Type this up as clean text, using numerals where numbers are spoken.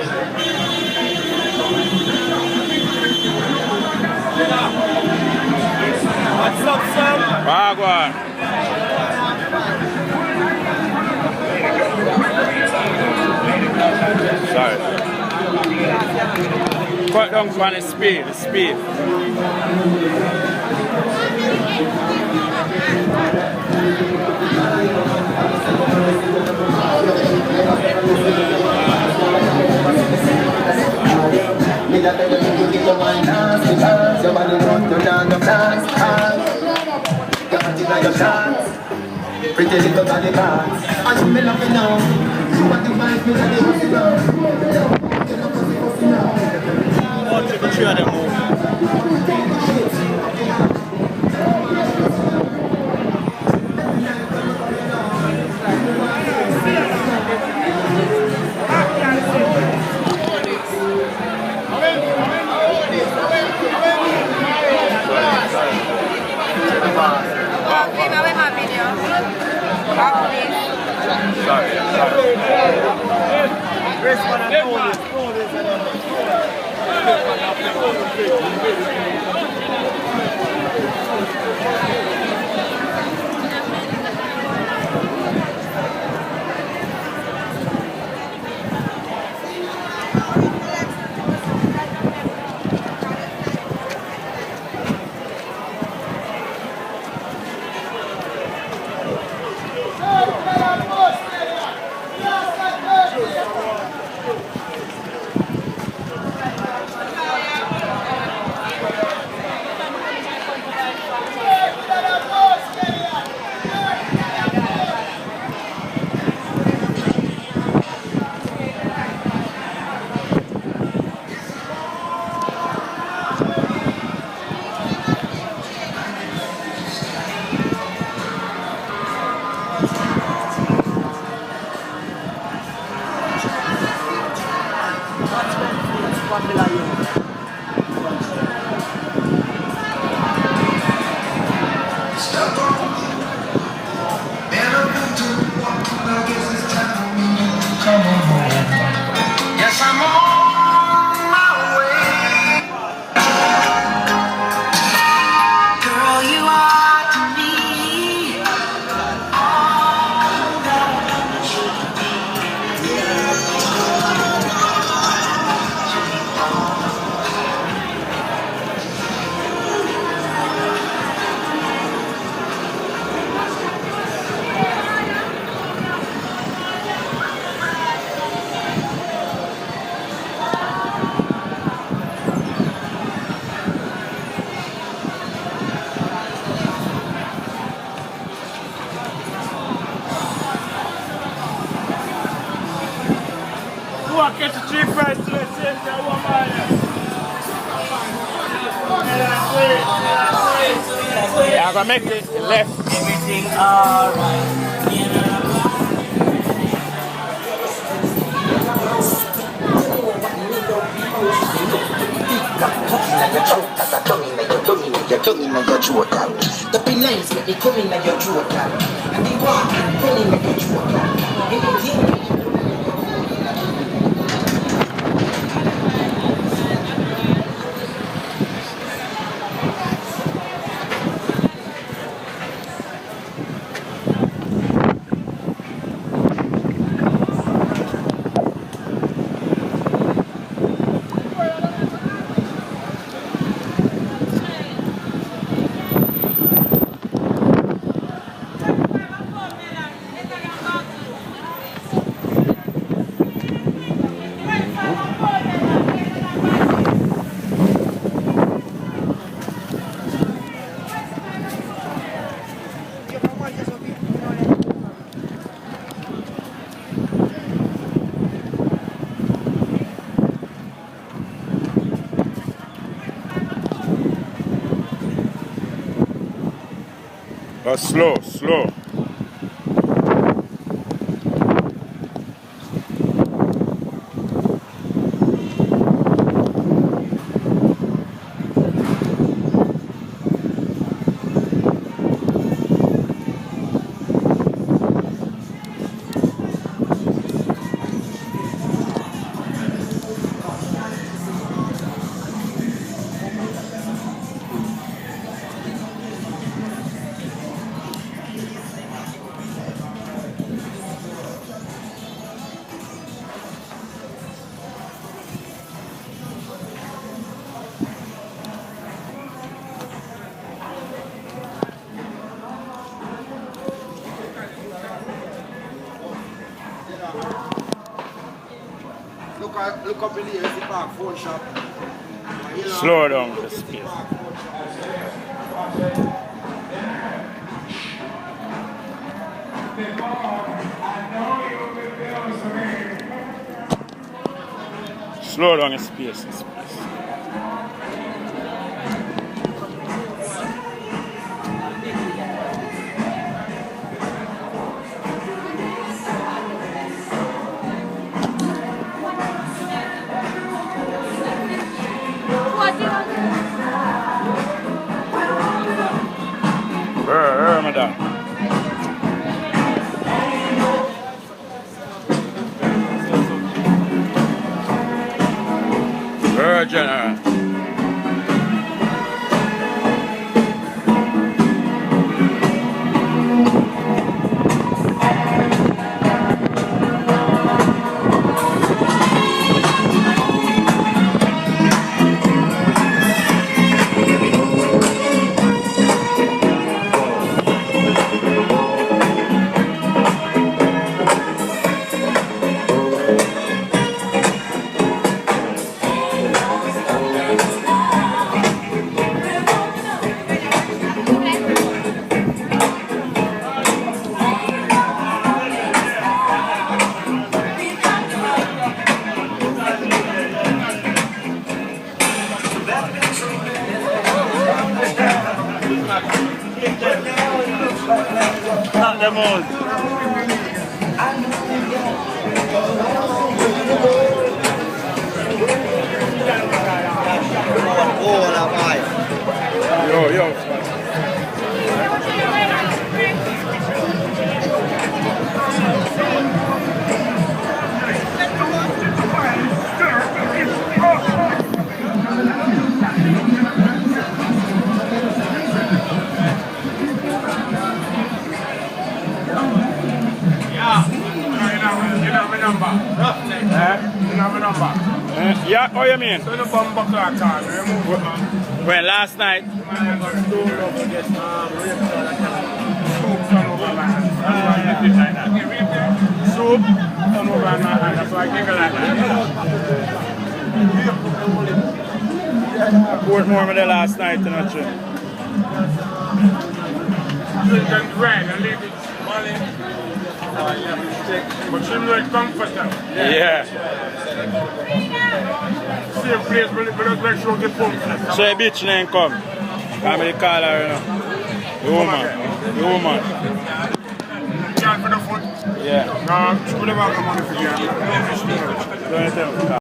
What's up, Sam? Wagwan. Sorry. Cut down on the speed, Me that tell you to get your mind dance because your body want to dance. Got it like your chance. Pretty little body dance. And you me love it now. You want to find me like the pussy now. Oh, triple three of them move. Yes, I'm on my way. Girl, you are to me all that I should Who are catch the cheap price to the same guy? Who am I? I'm gonna make it left. everything alright. The lines make it coming like your throat, and the walking coming like your throat. Anything. But slow. Look up in here, it's the park phone shop. Slow down the space. Slow down the space. Madam. General. Not the most. Yo. Yeah, what you mean? When last night? Soup? I poured more of the last night, you know. But she like comfortable. Yeah. Same place, but make sure you get pumped. So a bitch name come. I'm going to call her, you know. The woman. Can't for the foot. Yeah. No, she would have got the money for you. Don't you tell me.